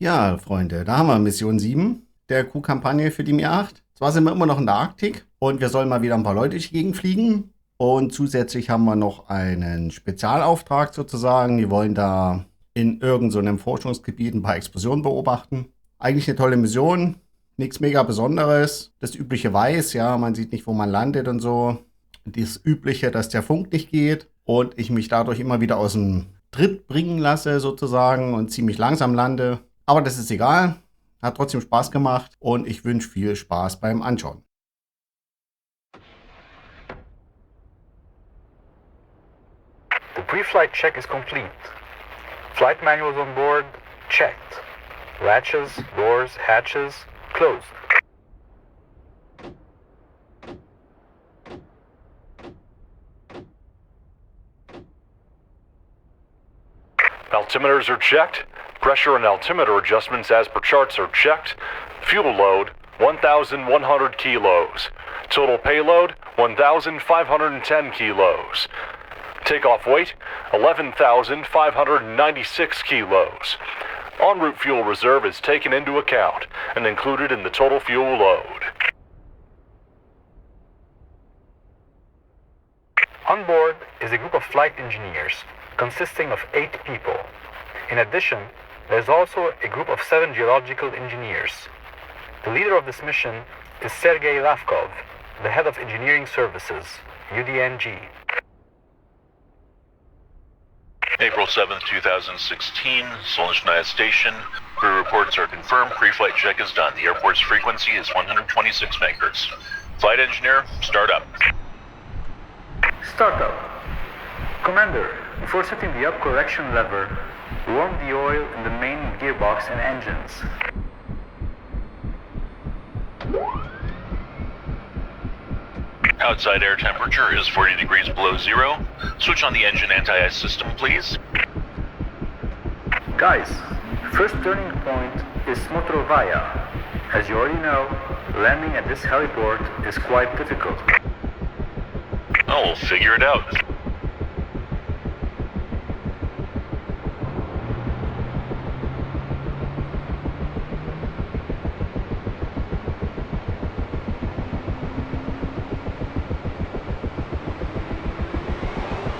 Ja, Freunde, da haben wir Mission 7 der Crew-Kampagne für die Mi-8. Zwar sind wir immer noch in der Arktik und wir sollen mal wieder ein paar Leute durch die Gegend fliegen. Und zusätzlich haben wir noch einen Spezialauftrag sozusagen. Die wollen da in irgendeinem so einem Forschungsgebiet ein paar Explosionen beobachten. Eigentlich eine tolle Mission, nichts mega Besonderes. Das übliche Weiß, ja, man sieht nicht, wo man landet und so. Das Übliche, dass der Funk nicht geht und ich mich dadurch immer wieder aus dem Tritt bringen lasse sozusagen und ziemlich langsam lande. Aber das ist egal, hat trotzdem Spaß gemacht und ich wünsche viel Spaß beim Anschauen. The pre-flight check is complete. Flight manuals on board, checked. Latches, doors, hatches, closed. Altimeters are checked. Pressure and altimeter adjustments as per charts are checked. Fuel load, 1,100 kilos. Total payload, 1,510 kilos. Takeoff weight, 11,596 kilos. En route fuel reserve is taken into account and included in the total fuel load. On board is a group of flight engineers consisting of 8 people. In addition, there's also a group of 7 geological engineers. The leader of this mission is Sergei Lavkov, the head of engineering services, UDNG. April 7th, 2016, Solnechnaya Station. Crew reports are confirmed. Pre-flight check is done. The airport's frequency is 126 megahertz. Flight engineer, start up. Startup. Commander, before setting the up correction lever, warm the oil in the main gearbox and engines. Outside air temperature is 40 degrees below zero. Switch on the engine anti-ice system, please. Guys, first turning point is Smotrovaia. As you already know, landing at this heliport is quite difficult. Oh, we'll figure it out.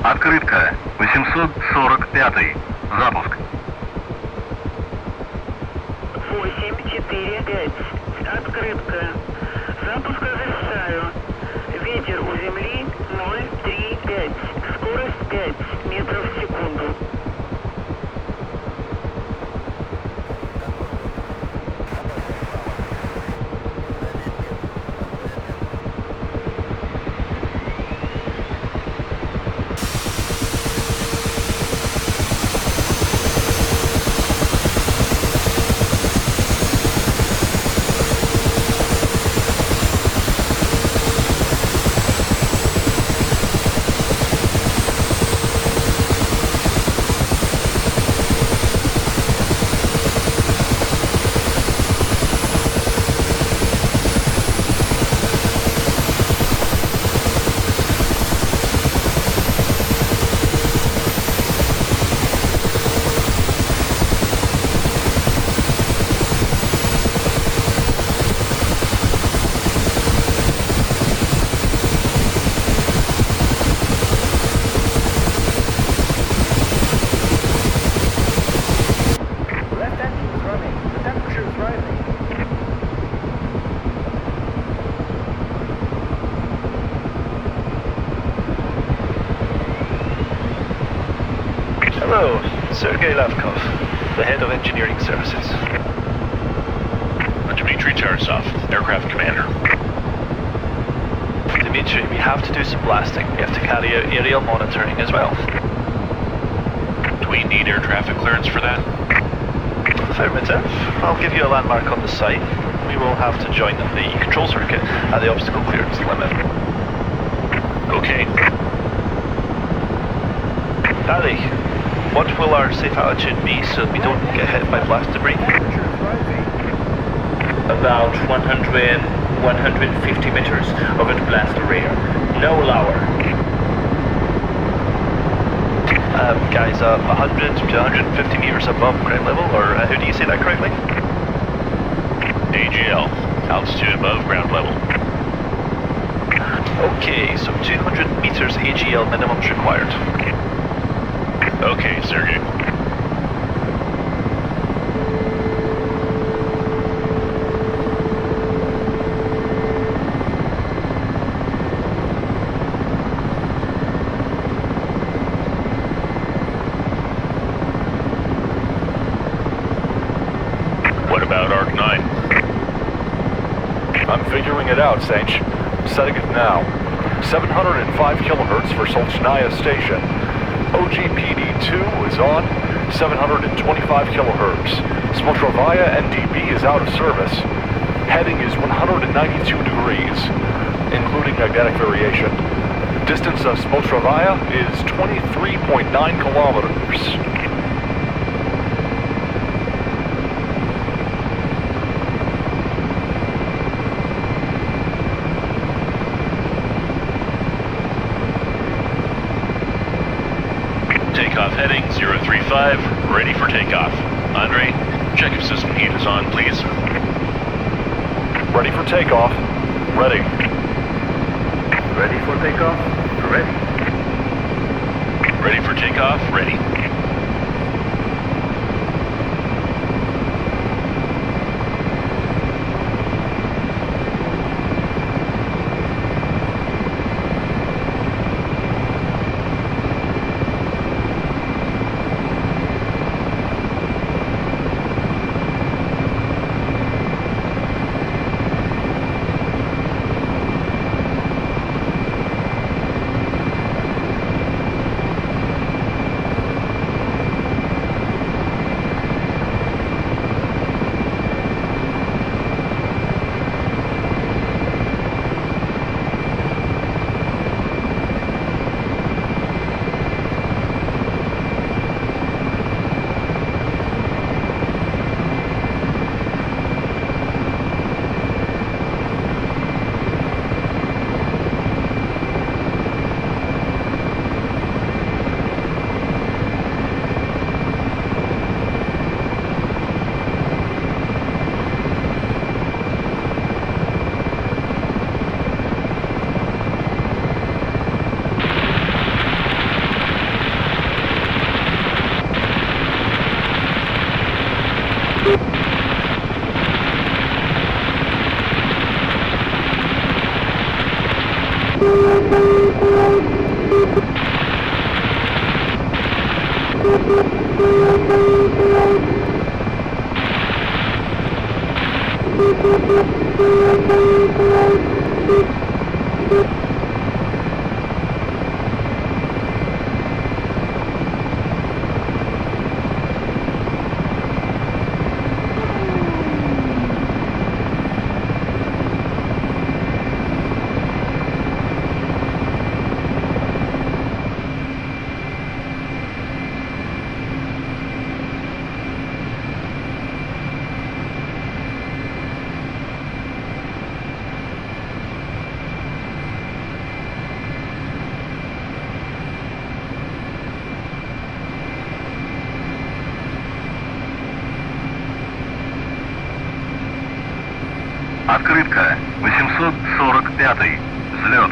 Открытка. 845. Запуск. 8-4-5. Открытка. Запуск разрешаю. Ветер у земли 0,3-5. Скорость 5 метров в секунду. Hello, Sergei Lavkov, the head of engineering services. Dmitry Tarasov, aircraft commander. Dmitry, we have to do some blasting. We have to carry out aerial monitoring as well. Do we need air traffic clearance for that? Affirmative. I'll give you a landmark on the site. We will have to join the control circuit at the obstacle clearance limit. Okay. Paddy, what will our safe altitude be so that we don't get hit by blast debris? About 150 meters over the blast area. No lower. skies up 100 to 150 meters above ground level, or how do you say that correctly? AGL, altitude above ground level. Okay, so 200 meters AGL minimums required. Okay, Sergey. What about Arc 9? I'm figuring it out, Sanch. Setting it now. 705 kilohertz for Solchnaya Station. OGPD2 is on 725 kilohertz. Smotrovaya NDB is out of service. Heading is 192 degrees, including magnetic variation. Distance of Smotrovaya is 23.9 kilometers. Takeoff heading 035, ready for takeoff. Andre, check if system heat is on, please. Ready for takeoff. Ready. Ready for takeoff? Ready. Ready for takeoff, ready. Открытка 845. Взлет.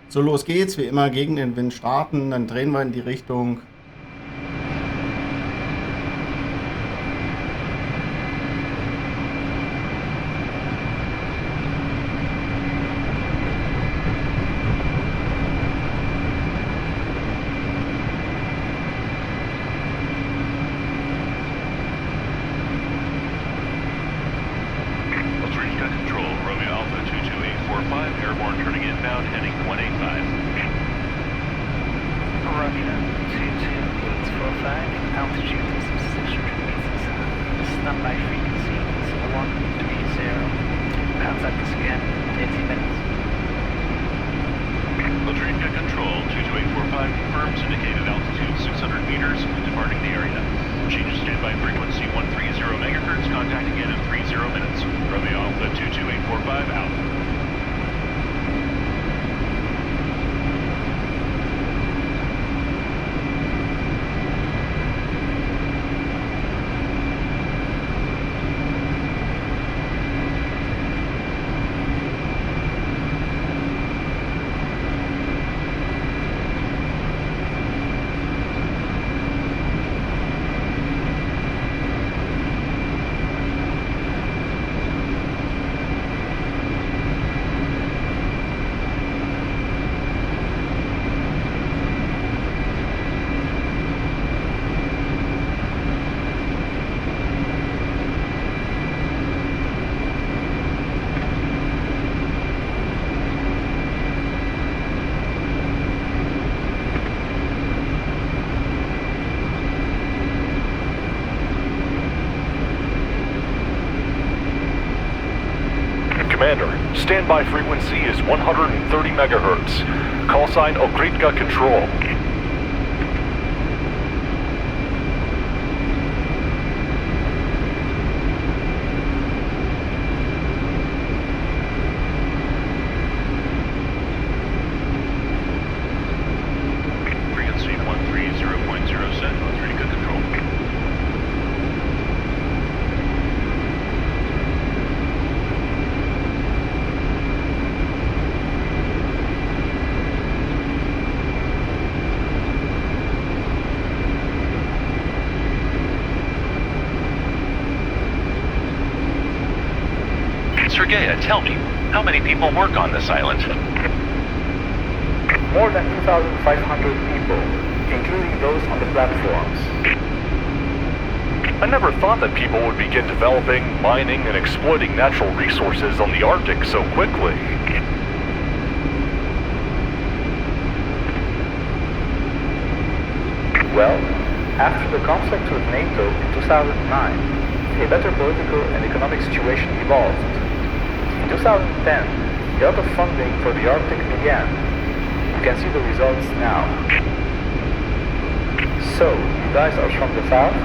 So, los geht's. Wie immer gegen den Wind starten, dann drehen wir in die Richtung. Ultra Control, Romeo Alpha 22845, airborne turning inbound, heading 185. Romeo 22845, altitude is 600 meters. Standby frequency is 130. Contact us again in 30 minutes. Latrina Control 22845 confirms indicated altitude 600 meters, departing the area. Change to standby frequency 130 megahertz, contact again in 30 minutes. Romeo Alpha 22845 out. Commander, standby frequency is 130 megahertz. Call sign Okritka Control. Frequency 130.0 set, Okritka Control. Sergeya, tell me, how many people work on this island? More than 2,500 people, including those on the platforms. I never thought that people would begin developing, mining, and exploiting natural resources on the Arctic so quickly. Well, after the conflict with NATO in 2009, a better political and economic situation evolved. In 2010, a lot of funding for the Arctic began. You can see the results now. So, you guys are from the south,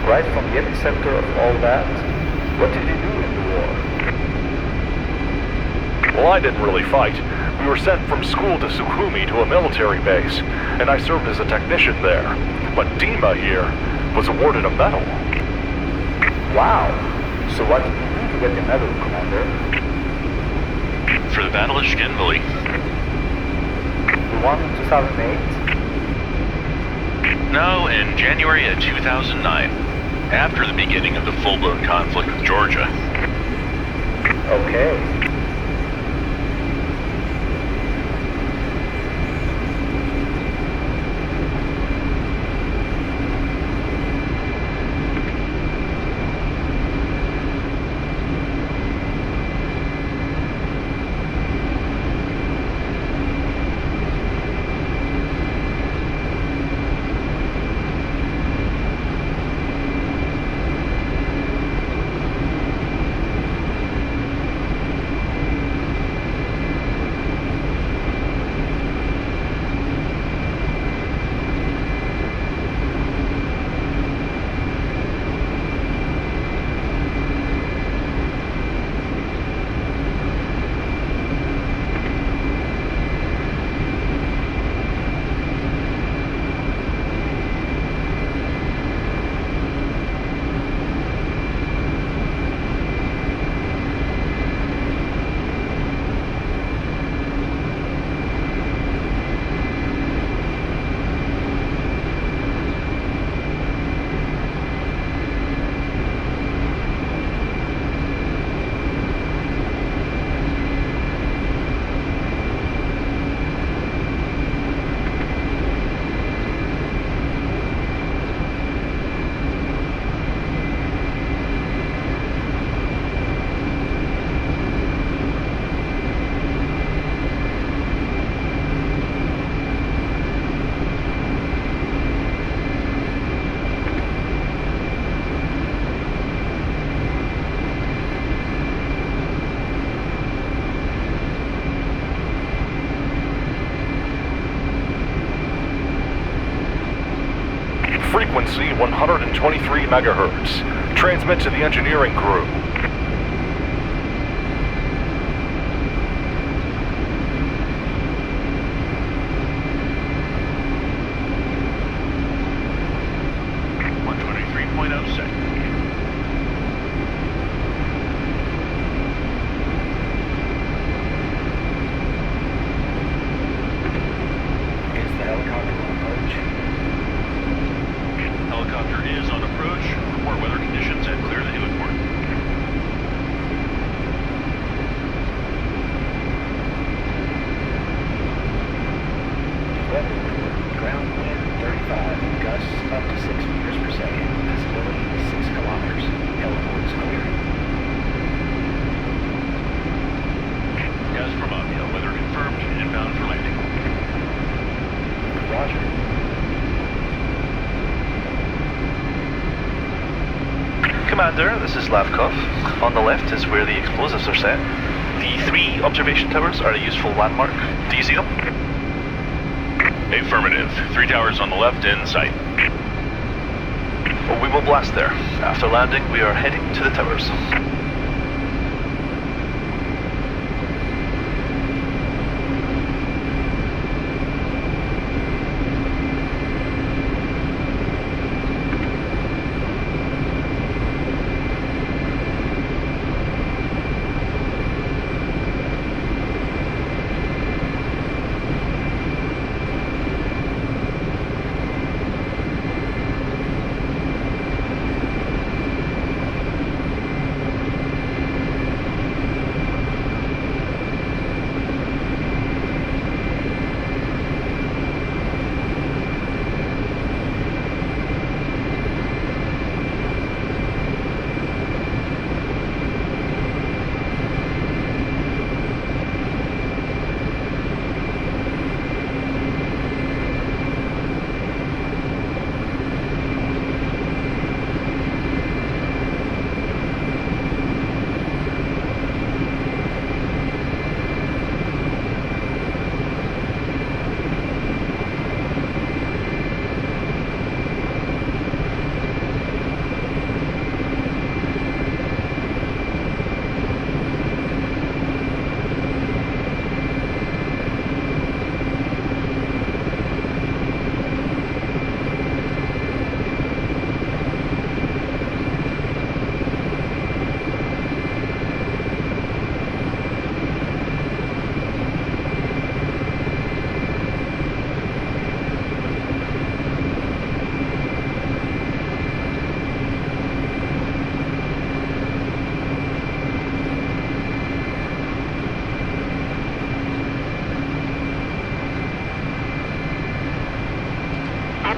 right from the epicenter of all that. What did you do in the war? Well, I didn't really fight. We were sent from school to Sukhumi to a military base, and I served as a technician there. But Dima here was awarded a medal. Wow! So what did you do to get the medal, Commander? For the Battle of Skinvili. You won in 2008? No, in January of 2009, after the beginning of the full-blown conflict with Georgia. Okay. frequency 123 megahertz. Transmit to the engineering crew. Commander, this is Lavkov. On the left is where the explosives are set. The 3 observation towers are a useful landmark. Do you see them? Affirmative. 3 towers on the left in sight. Well, we will blast there. After landing, we are heading to the towers.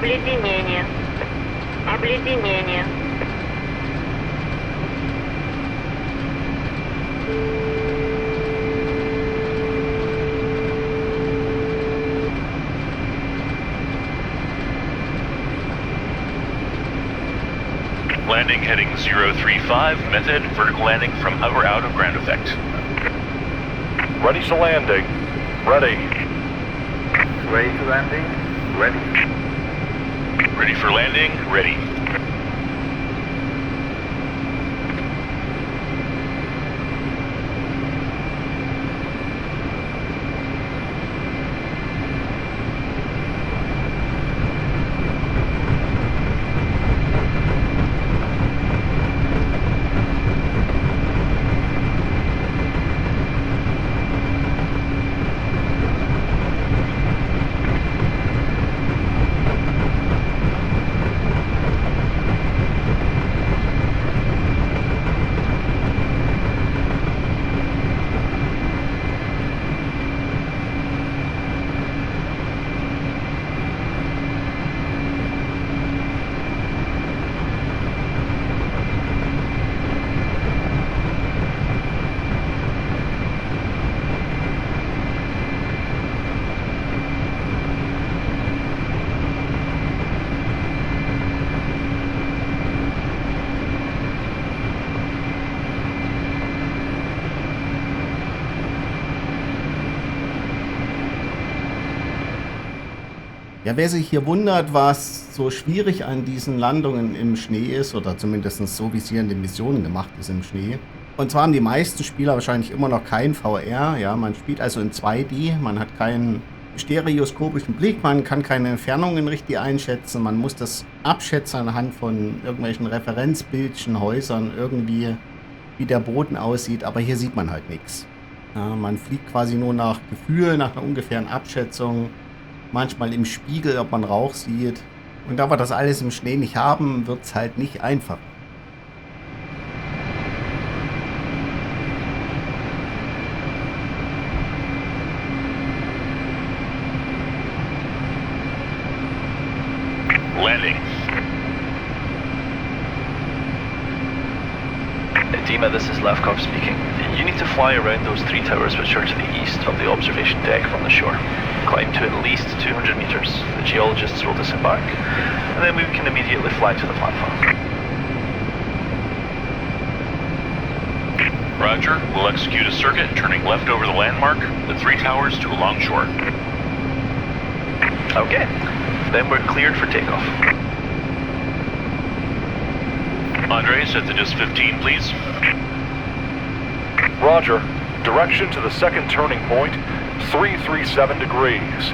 Обледенение. Обледенение. Landing heading 035, method vertical landing from hover out of ground effect. Ready to landing. Ready. Ready to landing? Ready. Ready for landing, ready. Ja, wer sich hier wundert, was so schwierig an diesen Landungen im Schnee ist, oder zumindest so, wie es hier in den Missionen gemacht ist im Schnee. Und zwar haben die meisten Spieler wahrscheinlich immer noch kein VR. Ja, man spielt also in 2D, man hat keinen stereoskopischen Blick, man kann keine Entfernungen richtig einschätzen, man muss das abschätzen anhand von irgendwelchen Referenzbildchen, Häusern, irgendwie, wie der Boden aussieht, aber hier sieht man halt nichts. Ja, man fliegt quasi nur nach Gefühl, nach einer ungefähren Abschätzung. Manchmal im Spiegel, ob man Rauch sieht. Und da wir das alles im Schnee nicht haben, wird es halt nicht einfach. Landing. Dima, this is Lavkov speaking. You need to fly around those 3 towers which are to the east of the observation deck from the shore. Climb to at least 200 meters. The geologists will disembark, and then we can immediately fly to the platform. Roger. We'll execute a circuit, turning left over the landmark, the 3 towers to alongshore. Okay, then we're cleared for takeoff. Andre, set the dis 15, please. Roger. Direction to the second turning point, 337 degrees.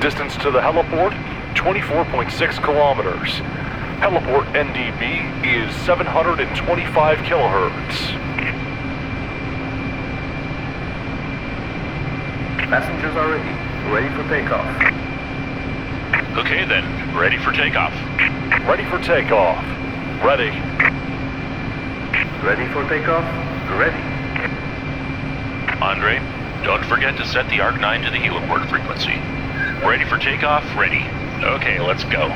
Distance to the heliport, 24.6 kilometers. Heliport NDB is 725 kilohertz. Passengers are ready for takeoff. Okay then, ready for takeoff. Ready for takeoff. Ready. Ready for takeoff? Ready. Andre, don't forget to set the Arc-9 to the heliport frequency. Ready for takeoff? Ready. Okay, let's go.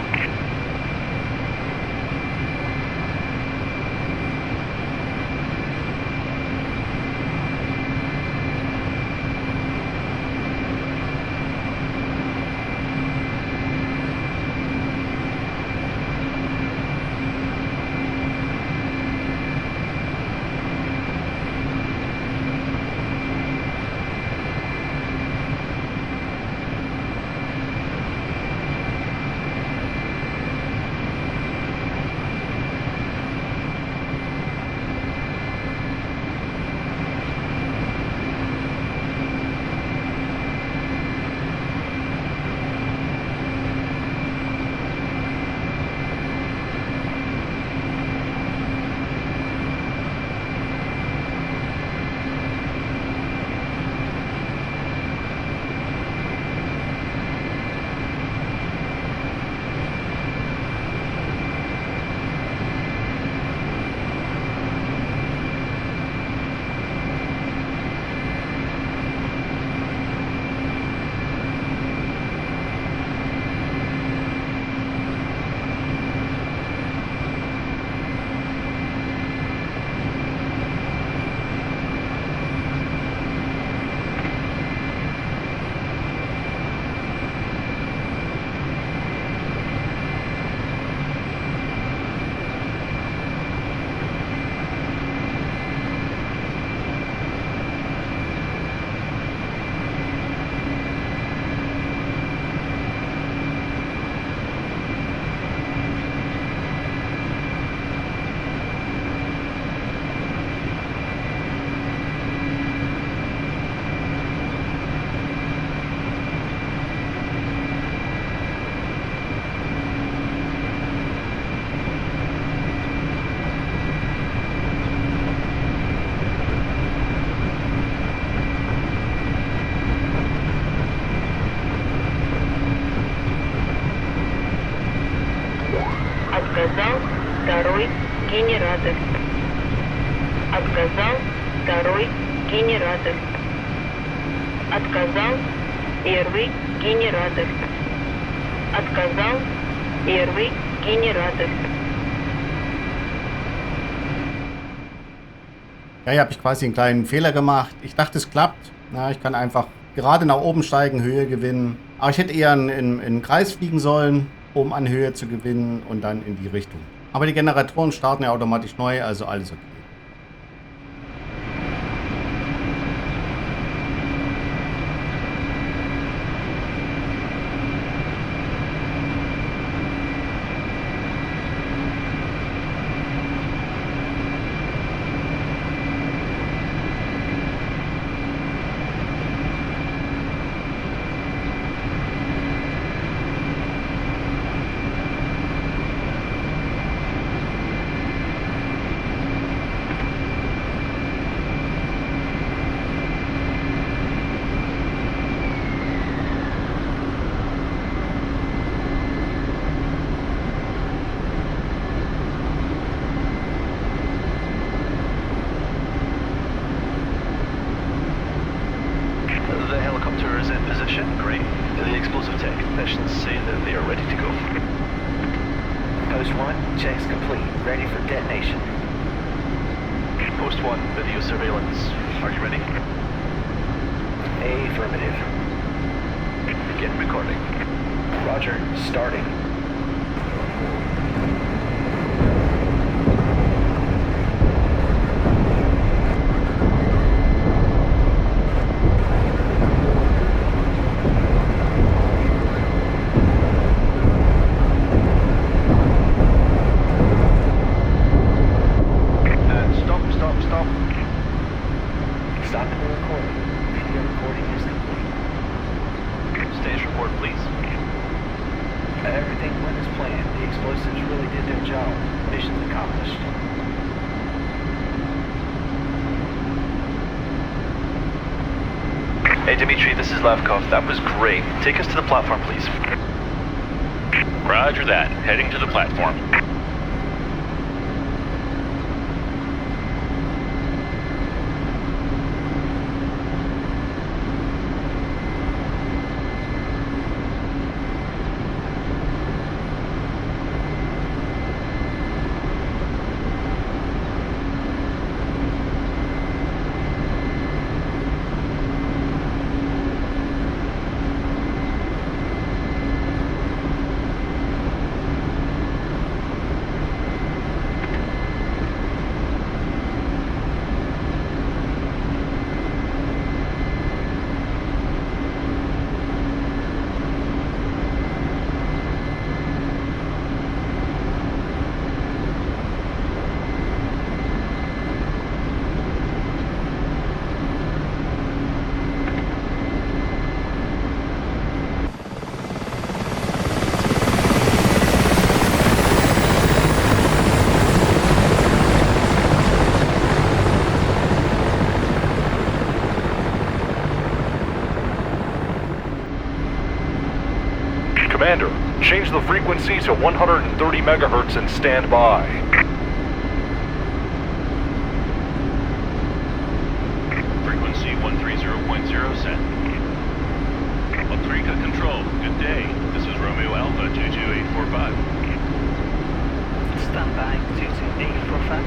Отказал второй генератор. Отказал второй генератор. Отказал первый генератор. Отказал первый генератор. Ja, hier habe ich quasi einen kleinen Fehler gemacht. Ich dachte, es klappt. Na, ich kann einfach gerade nach oben steigen, Höhe gewinnen. Aber ich hätte eher in einen Kreis fliegen sollen, um an Höhe zu gewinnen und dann in die Richtung. Aber die Generatoren starten ja automatisch neu, also alles okay. in position, great. The explosive technicians say that they are ready to go. Post 1, checks complete. Ready for detonation. Post 1, video surveillance. Are you ready? Affirmative. Begin recording. Roger, starting. Stopping the recording. Video recording is complete. Stage report, please. Everything went as planned. The explosives really did their job. Mission's accomplished. Hey Dimitri, this is Lavkov. That was great. Take us to the platform, please. Roger that. Heading to the platform. Commander, change the frequency to 130 megahertz and stand by. Frequency 130.0 set. Otrika Control, good day. This is Romeo Alpha 22845. Stand by 22845.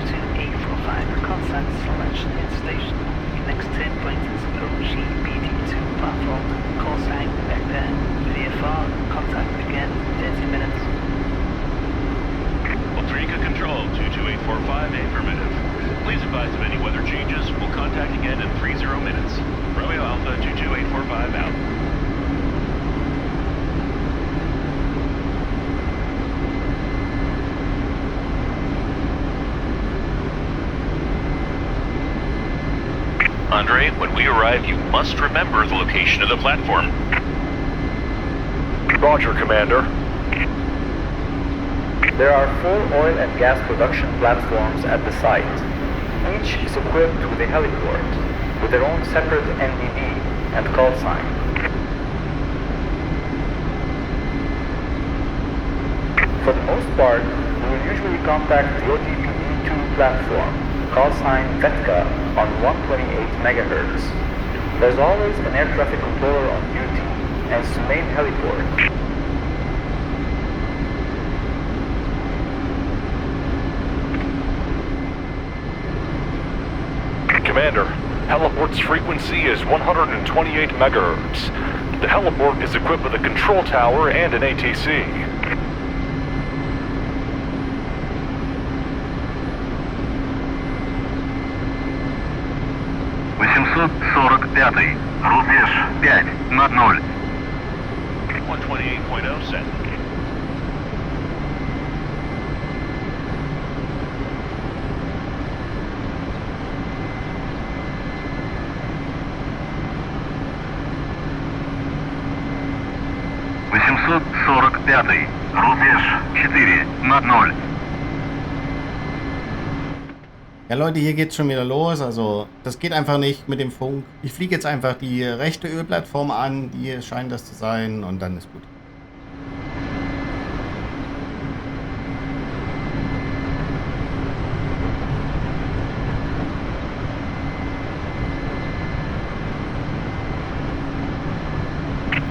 22845. Contact selection in station. Next 10 pointers OGBD2 platform. Call sign Vector. VFR. Contact again 30 minutes. Otrika Control 22845, affirmative. Please advise of any weather changes. We'll contact again in 30 minutes. Romeo Alpha 22845 out. Andre, when we arrive, you must remember the location of the platform. Roger, Commander. There are 4 oil and gas production platforms at the site. Each is equipped with a heliport, with their own separate NDD and call sign. For the most part, we will usually contact the OTPD2 platform, call sign Vetka, on 128 megahertz. There's always an air traffic controller on duty, and it's the main heliport. Commander, heliport's frequency is 128 megahertz. The heliport is equipped with a control tower and an ATC. Рубеж 5:00. 128.0 set. Рубеж 4:0. Ja Leute, hier geht's schon wieder los. Also das geht einfach nicht mit dem Funk. Ich fliege jetzt einfach die rechte Ölplattform an. Die scheint das zu sein und dann ist gut.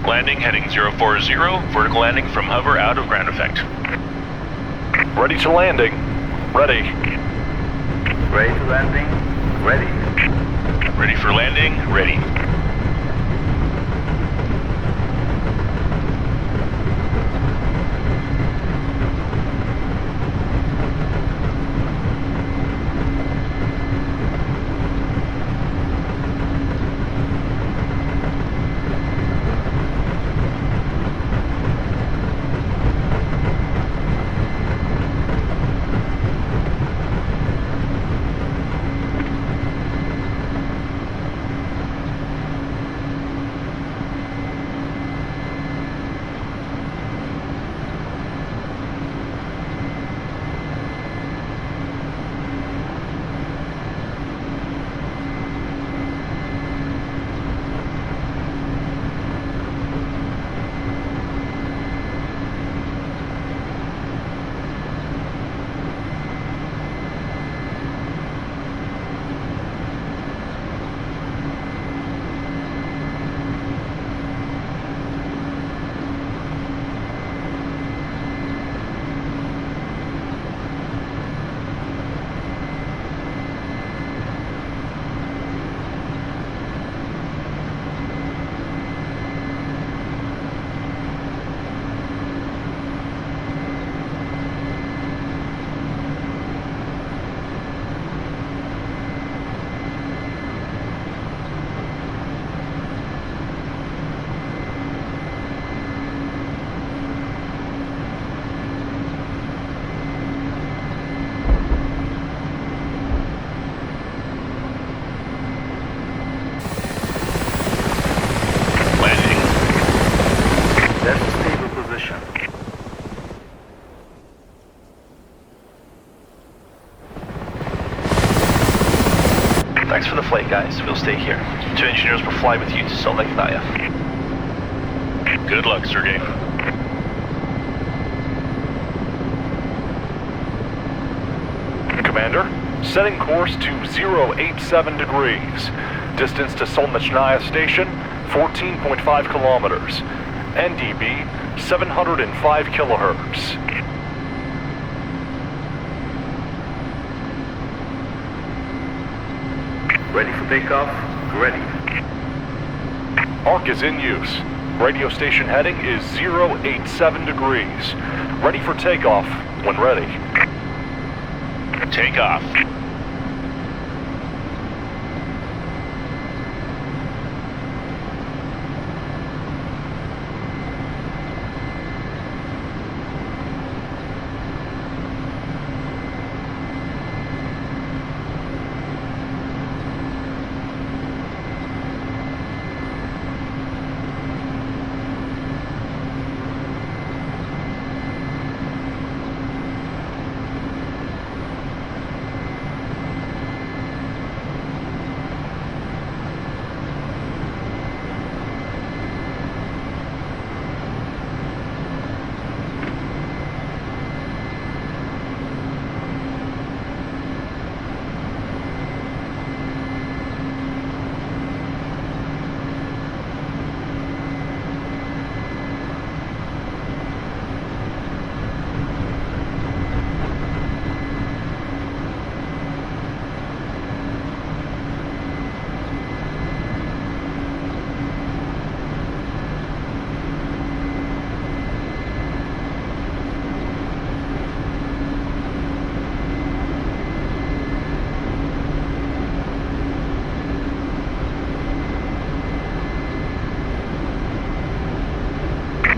Landing heading 040, vertical landing from hover out of ground effect. Ready to landing. Ready. Ready to landing. Ready. Ready for landing, ready. Thanks for the flight, guys. We'll stay here. 2 engineers will fly with you to Solnikhnaya. Good luck, Sergey. Commander, setting course to 087 degrees. Distance to Solnikhnaya Station, 14.5 kilometers. NDB, 705 kilohertz. Ready for takeoff. Ready. Arc is in use. Radio station heading is 087 degrees. Ready for takeoff when ready. Take off.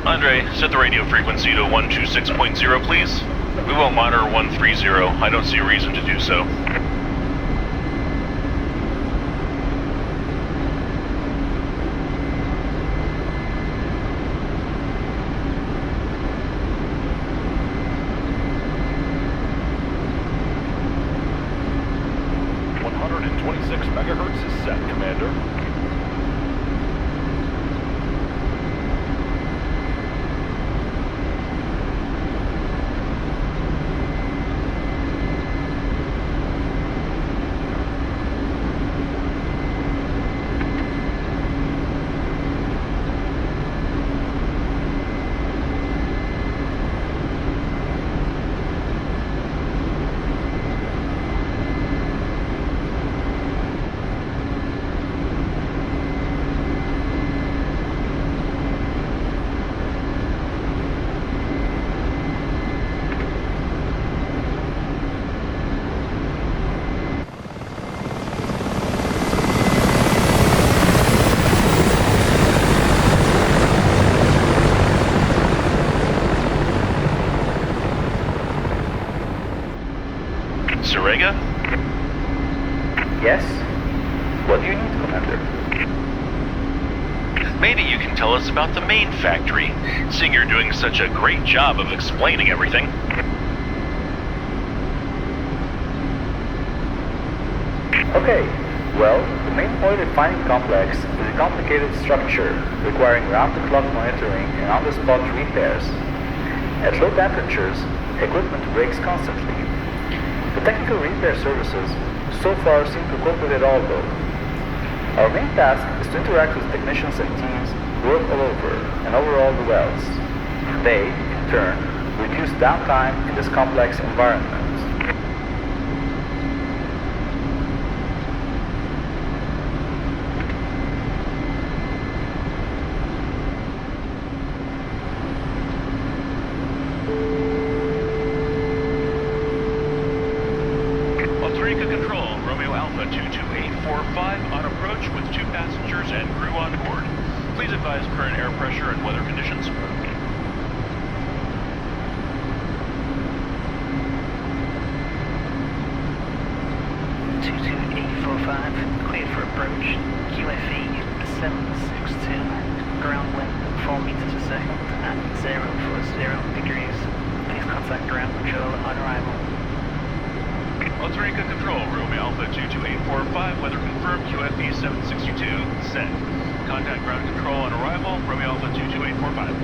Andre, set the radio frequency to 126.0, please. We won't monitor 130. I don't see a reason to do so. Megahertz is set, Commander. Yes? What do you need, Commander? Maybe you can tell us about the main factory, seeing you're doing such a great job of explaining everything. Okay, well, the main oil refining complex is a complicated structure requiring round-the-clock monitoring and on-the-spot repairs. At low temperatures, equipment breaks constantly. The technical repair services so far seem to cope with it all though. Our main task is to interact with technicians and teams who work all over and overall the wells. They, in turn, reduce downtime in this complex environment. Control, Romeo Alpha 22845 on approach with 2 passengers and crew on board. Please advise current air pressure and weather conditions. 22845, cleared for approach. QFE 762, ground wind 4 meters per second at 040 degrees. Please contact ground control on arrival. Alterica Control, Romeo Alpha 22845, weather confirmed, QFE 762, set. Contact ground control on arrival, Romeo Alpha 22845.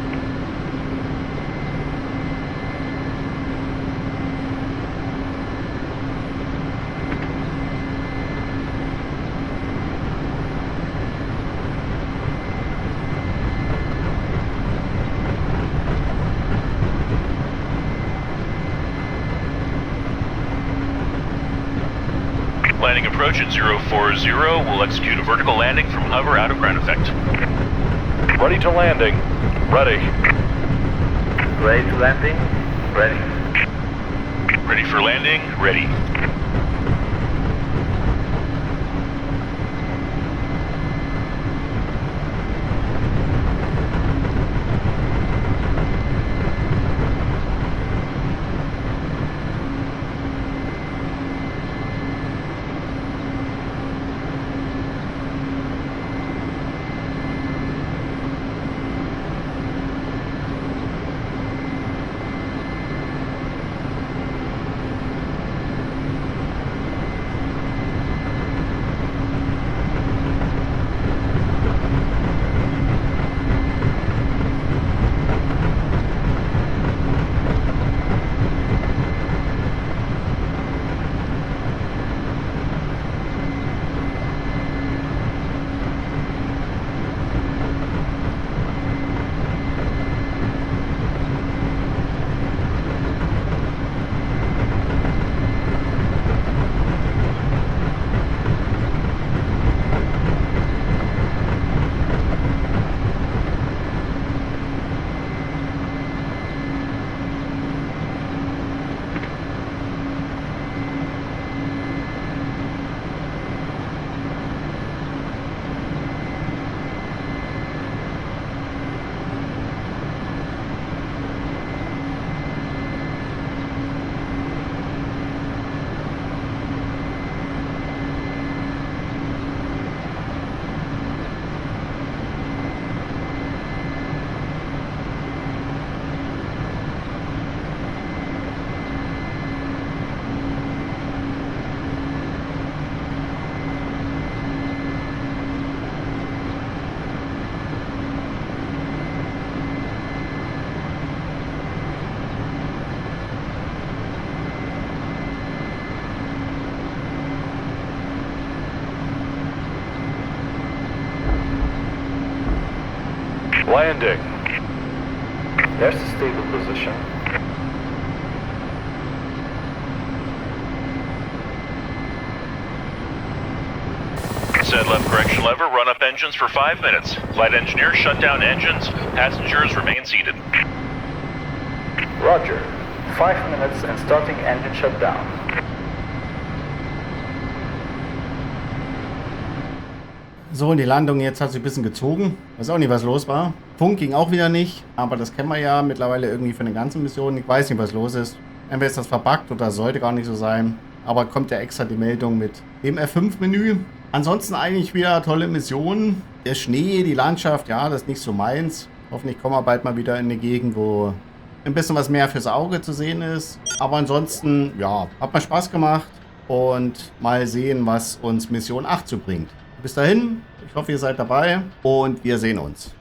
Landing approach at 040. We'll execute a vertical landing from hover out of ground effect. Ready to landing. Ready. Ready to landing? Ready. Ready for landing? Ready. Landing. There's a stable position. Set left correction lever, run up engines for 5 minutes. Flight engineer, shut down engines. Passengers remain seated. Roger. 5 minutes and starting engine shutdown. So, und die Landung jetzt hat sich ein bisschen gezogen. Weiß auch nicht, was los war. Funk ging auch wieder nicht, aber das kennen wir ja mittlerweile irgendwie für eine ganze Mission. Ich weiß nicht, was los ist. Entweder ist das verbuggt oder sollte gar nicht so sein. Aber kommt ja extra die Meldung mit dem F5-Menü. Ansonsten eigentlich wieder tolle Missionen. Der Schnee, die Landschaft, ja, das ist nicht so meins. Hoffentlich kommen wir bald mal wieder in eine Gegend, wo ein bisschen was mehr fürs Auge zu sehen ist. Aber ansonsten, ja, hat mir Spaß gemacht. Und mal sehen, was uns Mission 8 so bringt. Bis dahin, ich hoffe, ihr seid dabei und wir sehen uns.